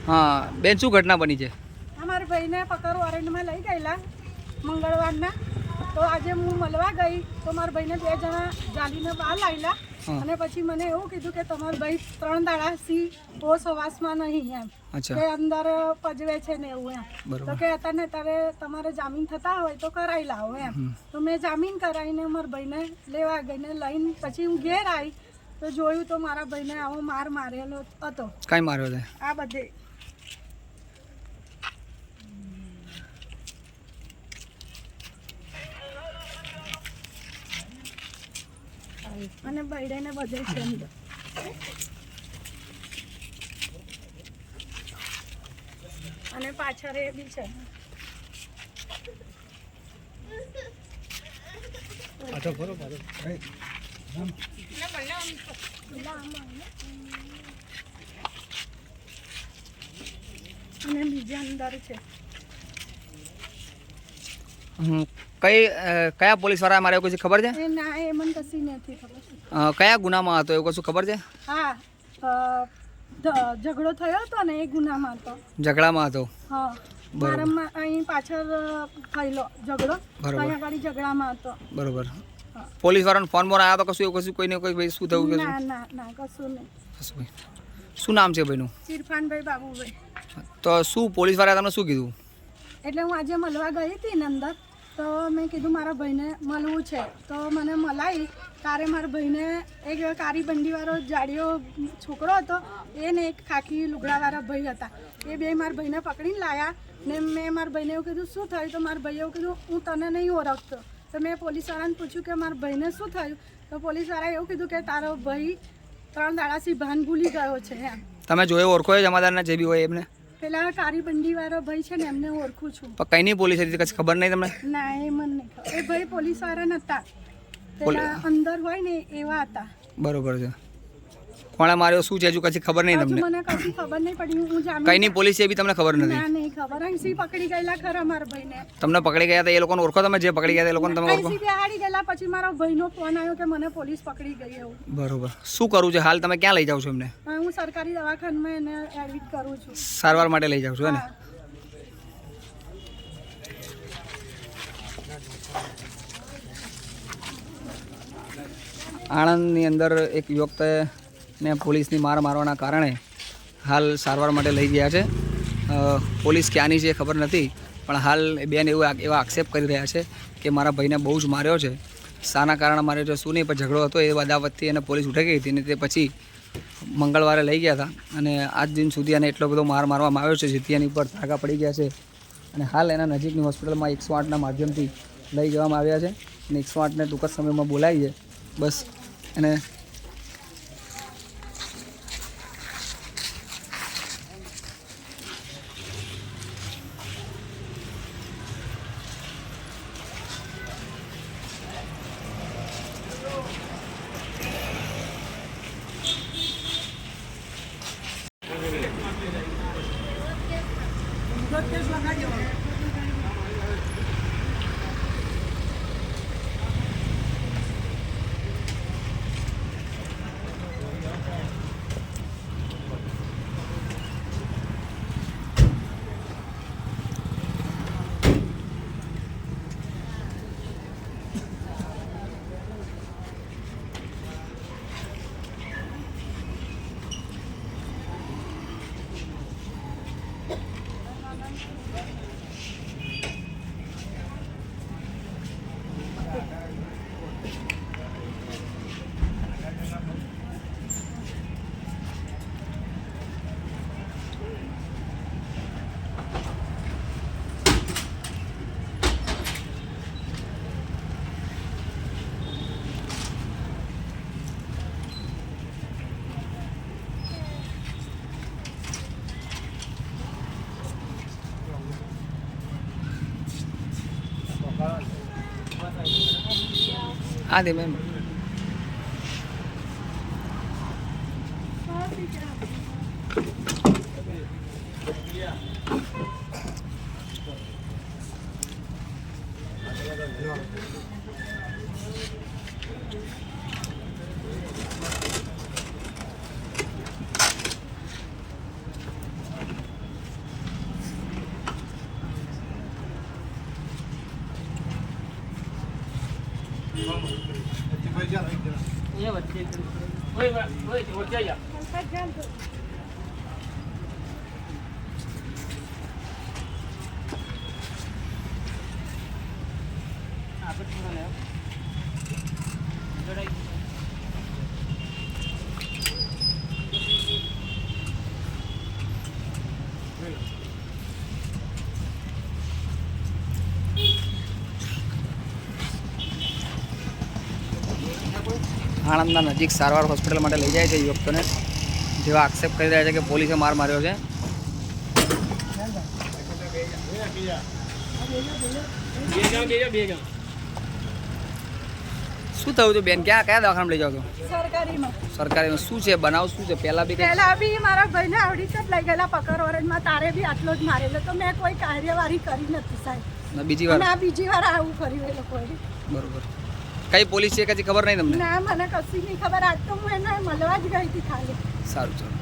હા બેન, શું ઘટના બની છે? અમારા ભાઈને પકડ વોરંટમાં લઈ ગયેલા મંગળવારના. તો આજે હું મળવા ગઈ તો મારા ભાઈને 2 જણા જાલીને બહાર લાવેલા અને પછી મને એવું કીધું કે તમારો ભાઈ 3 દાડાથી હોશ હવાસમાં નહીં એમ, કે અંદર પજવે છે ને એવું એમ. તો કે અત્યારે તમારે જામીન થતા હોય તો કરાવી લાવો એમ. તો મેં જામીન કરાવીને મારા ભાઈને લેવા ગઈને લઈને પછી હું ઘેર આવી તો જોયું તો મારા ભાઈને આવો માર મારેલો હતો. કઈ માર્યો છે? આ બધે. અને બૈડાને બધે છે અંદર. અને પાછળ એ બી છે. અને બીજા અંદર છે. કયા પોલીસ વાળા મારે કોઈ ખબર છે? ના, એ મને કશી નથી ખબર. કયા ગુનામાં હતો એવું કશું ખબર છે? હા, ઝઘડો થયો હતો ને એ ગુનામાં હતો. ઝઘડામાં હતો? હા, મારામાં અહીં પાછળ થયેલો ઝઘડો, ત્યાં આગળ ઝઘડામાં હતો. બરોબર. પોલીસ વાળાનો ફોન બોન આવ્યો તો કશું એવું કશું કોઈને કોઈ ભાઈ શું થયું? ના ના ના, કશું નહીં. શું નામ છે ભાઈનું? ચિરફાનભાઈ બાબુભાઈ. તો શું પોલીસ વાળાએ તમને શું કીધું? એટલે હું આજે મળવા ગઈ હતી ને અંદર, તો મેં કીધું મારા ભાઈને મળવું છે. તો મને મલાઈ ત્યારે મારા ભાઈને એક કારી બંડીવાળો જાડિયો છોકરો હતો, એને એક ખાખી લુગડાવાળા ભાઈ હતા. એ બે મારા ભાઈને પકડીને લાવ્યા ને મેં મારા ભાઈને એવું કીધું શું થયું? તો મારા ભાઈએ એવું કીધું હું તને નહીં ઓળખતો. તો મેં પોલીસવાળાને પૂછ્યું કે મારા ભાઈને શું થયું? તો પોલીસવાળાએ એવું કીધું કે તારો ભાઈ 3 દાડાથી ભાન ભૂલી ગયો છે એમ. તમે જોયો ઓળખો જમાદારના જે બી હોય એમને? પેલા કારી બંડીવાળો ભાઈ છે ને એમને ઓળખું છું. પણ કઈ નહીં પોલીસ હતી કશું ખબર નહીં તમને? ના, એ મને નહીં ખબર. એ ભાઈ પોલીસવાળા નહોતા, પેલા અંદર હોય ને એવા હતા. બરોબર છે. કોણે માર્યો શું છે હજુ કશી ખબર નહીં તમને? મને કશી ખબર નહીં પડી. હું જામીન કઈ નહીં પોલીસ એ બી તમને ખબર નથી? ના, નહીં ખબર. અહીંથી પકડી ગયેલા ખરા મારા ભાઈને. તમને પકડી ગયા હતા એ લોકોને ઓળખો તમે? જે પકડી ગયા એ લોકોને તમે ઓળખો? અહીંથી બેહાડી ગયેલા પછી મારા ભાઈનો ફોન આવ્યો કે મને પોલીસ પકડી ગઈ એવું. બરોબર. શું કરવું છે હાલ? તમે ક્યાં લઈ જાવ છો એમને? હું સરકારી દવાખાનામાં એને એડમિટ કરું છું. સારવાર માટે લઈ જાવ છો ને? આણંદની અંદર એક યુવકને પોલીસની માર મારવાના કારણે હાલ સારવાર માટે લઈ ગયા છે. પોલીસ ક્યાંની છે ખબર નથી, પણ હાલ બેન એવા આક્ષેપ કરી રહ્યા છે કે મારા ભાઈને બહુ જ માર્યો છે. શાના કારણે માર્યો છે શું નહીં, પણ ઝઘડો હતો એ બાબતથી એને પોલીસ ઉઠી ગઈ હતી ને તે પછી મંગળવારે લઈ ગયા હતા અને આજ દિન સુધી એને એટલો બધો માર મારવામાં આવ્યો છે જેથી એની ઉપર ધાગા પડી ગયા છે. અને હાલ એના નજીકની હોસ્પિટલમાં 108ના માધ્યમથી લઈ જવામાં આવ્યા છે અને 108ને ટૂંક જ સમયમાં બોલાવી છે. બસ એને આ દે મેમ. આણંદના નજીક સારવાર હોસ્પિટલ માટે લઈ જાય છે યુવકોને, જેવા આક્ષેપ કરી રહ્યા છે કે પોલીસે માર માર્યો છે. શું થયું હતું બેન? કયા દવાખાનામાં લઈ જાઓ છો? સરકારીમાં. સરકારીમાં શું છે? બનાવ શું છે? પહેલા બી કંઈ પહેલા બી મારા ભાઈને આવડી જ લઈ ગયેલા પકડ વરજમાં, તારે બી આટલો જ મારેલો, તો મેં કોઈ કાર્યવાહી કરી નથી સાહેબ. ના બીજી વાર? અને આ બીજી વાર આવું કર્યું એ લોકોએ. બરોબર. કઈ પોલીસ છે કદી ખબર નહીં તમને? ના મને કશી નહીં ખબર, આજ તો હું એને મળવા જ ગઈ હતી ખાલી. સારું ચાલો.